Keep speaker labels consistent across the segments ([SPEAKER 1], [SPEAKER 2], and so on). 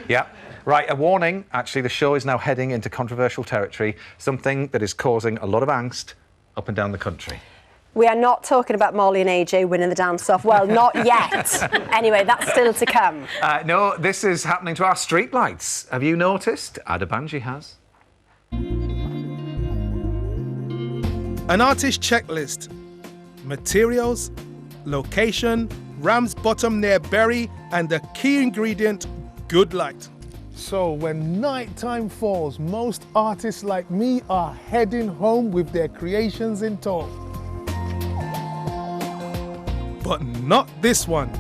[SPEAKER 1] Yeah. Right, a warning. Actually, the show is now heading into controversial territory, something that is causing a lot of angst up and down the country.
[SPEAKER 2] We are not talking about Molly and AJ winning the dance-off. Well, not yet. Anyway, that's still to come.
[SPEAKER 1] No, this is happening to our streetlights. Have you noticed? Adebanji has.
[SPEAKER 3] An artist checklist. Materials, location, Ramsbottom near Bury, and the key ingredient, good light.
[SPEAKER 4] So when nighttime falls, most artists like me are heading home with their creations in tow.
[SPEAKER 3] But not this one.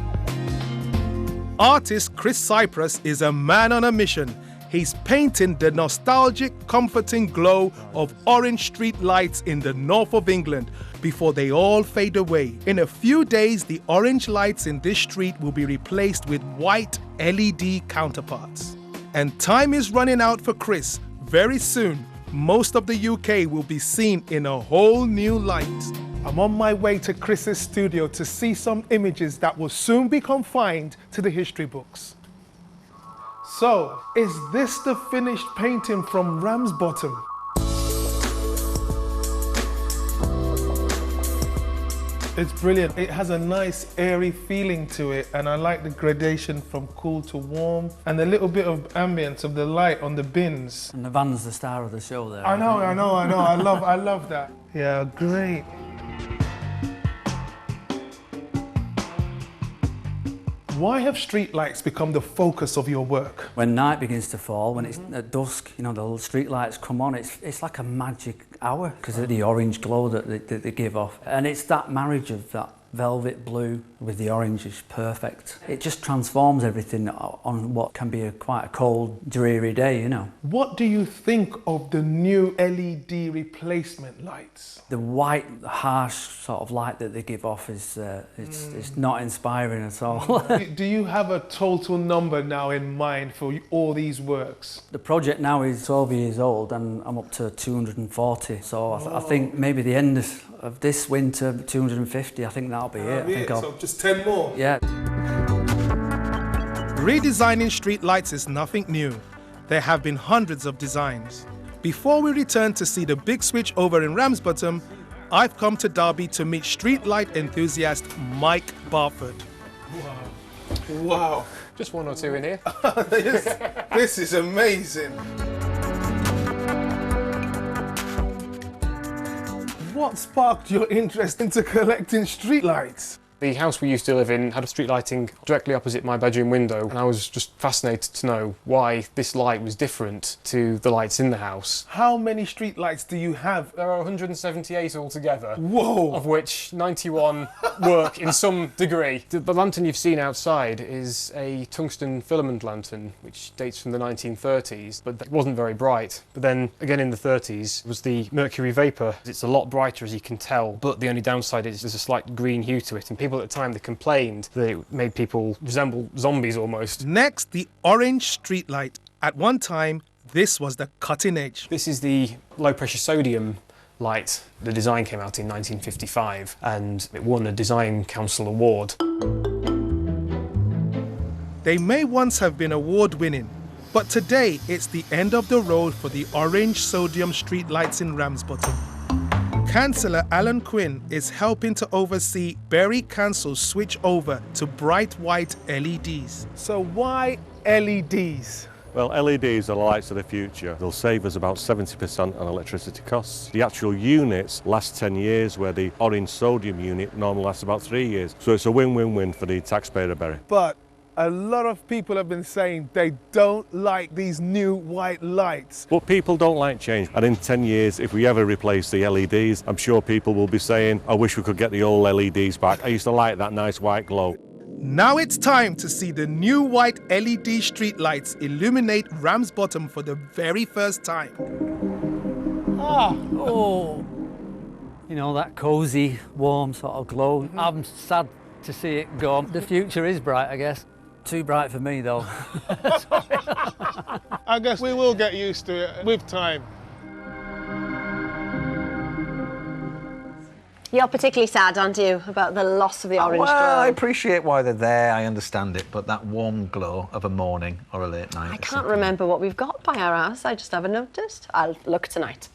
[SPEAKER 3] Artist Chris Cyprus is a man on a mission. He's painting the nostalgic, comforting glow of orange street lights in the north of England before they all fade away. In a few days, the orange lights in this street will be replaced with white LED counterparts. And time is running out for Chris. Very soon, most of the UK will be seen in a whole new light.
[SPEAKER 4] I'm on my way to Chris's studio to see some images that will soon be confined to the history books. So, is this the finished painting from Ramsbottom? It's brilliant. It has a nice airy feeling to it, and I like the gradation from cool to warm and the little bit of ambience of the light on the bins.
[SPEAKER 5] And the van's the star of the show there.
[SPEAKER 4] I know. I love that. Yeah, great. Why have streetlights become the focus of your work?
[SPEAKER 5] When night begins to fall, when it's at dusk, you know, the little street lights come on, it's like a magic hour because of the orange glow that they give off. And it's that marriage of that velvet blue with the orange is perfect. It just transforms everything on what can be quite a cold, dreary day, you know.
[SPEAKER 4] What do you think of the new LED replacement lights?
[SPEAKER 5] The white, harsh sort of light that they give off is it's not inspiring at all.
[SPEAKER 4] Do you have a total number now in mind for all these works?
[SPEAKER 5] The project now is 12 years old and I'm up to 240. So I think maybe the end of this winter, 250, I think that'll be it.
[SPEAKER 4] So just 10 more?
[SPEAKER 5] Yeah.
[SPEAKER 3] Redesigning streetlights is nothing new. There have been hundreds of designs. Before we return to see the big switch over in Ramsbottom, I've come to Derby to meet streetlight enthusiast Mike Barford.
[SPEAKER 4] Wow.
[SPEAKER 6] Just one or two in here.
[SPEAKER 4] This is amazing. What sparked your interest into collecting streetlights?
[SPEAKER 6] The house we used to live in had a street lighting directly opposite my bedroom window, and I was just fascinated to know why this light was different to the lights in the house.
[SPEAKER 4] How many streetlights do you have?
[SPEAKER 6] There are 178 altogether.
[SPEAKER 4] Whoa!
[SPEAKER 6] Of which 91 work in some degree. The lantern you've seen outside is a tungsten filament lantern, which dates from the 1930s, but it wasn't very bright. But then, again in the 30s, was the mercury vapour. It's a lot brighter, as you can tell, but the only downside is there's a slight green hue to it, and people at the time they complained that it made people resemble zombies almost.
[SPEAKER 3] Next, the orange streetlight. At one time, this was the cutting edge.
[SPEAKER 6] This is the low pressure sodium light. The design came out in 1955 and it won a Design Council award.
[SPEAKER 3] They may once have been award-winning, but today it's the end of the road for the orange sodium streetlights in Ramsbottom. Councillor Alan Quinn is helping to oversee Bury Council's switch over to bright white LEDs.
[SPEAKER 4] So why LEDs?
[SPEAKER 7] Well, LEDs are the lights of the future. They'll save us about 70% on electricity costs. The actual units last 10 years, where the orange sodium unit normally lasts about 3 years. So it's a win-win-win for the taxpayer of Bury.
[SPEAKER 4] But a lot of people have been saying they don't like these new white lights.
[SPEAKER 7] But people don't like change. And in 10 years, if we ever replace the LEDs, I'm sure people will be saying, I wish we could get the old LEDs back. I used to like that nice white glow.
[SPEAKER 3] Now it's time to see the new white LED streetlights illuminate Ramsbottom for the very first time.
[SPEAKER 5] Oh, you know, that cosy, warm sort of glow. I'm sad to see it go. The future is bright, I guess. Too bright for me, though.
[SPEAKER 4] I guess we will get used to it with time.
[SPEAKER 2] You're particularly sad, aren't you, about the loss of the orange
[SPEAKER 1] Well,
[SPEAKER 2] glow?
[SPEAKER 1] I appreciate why they're there, I understand it, but that warm glow of a morning or a late night.
[SPEAKER 2] I can't remember what we've got by our house. I just haven't noticed. I'll look tonight.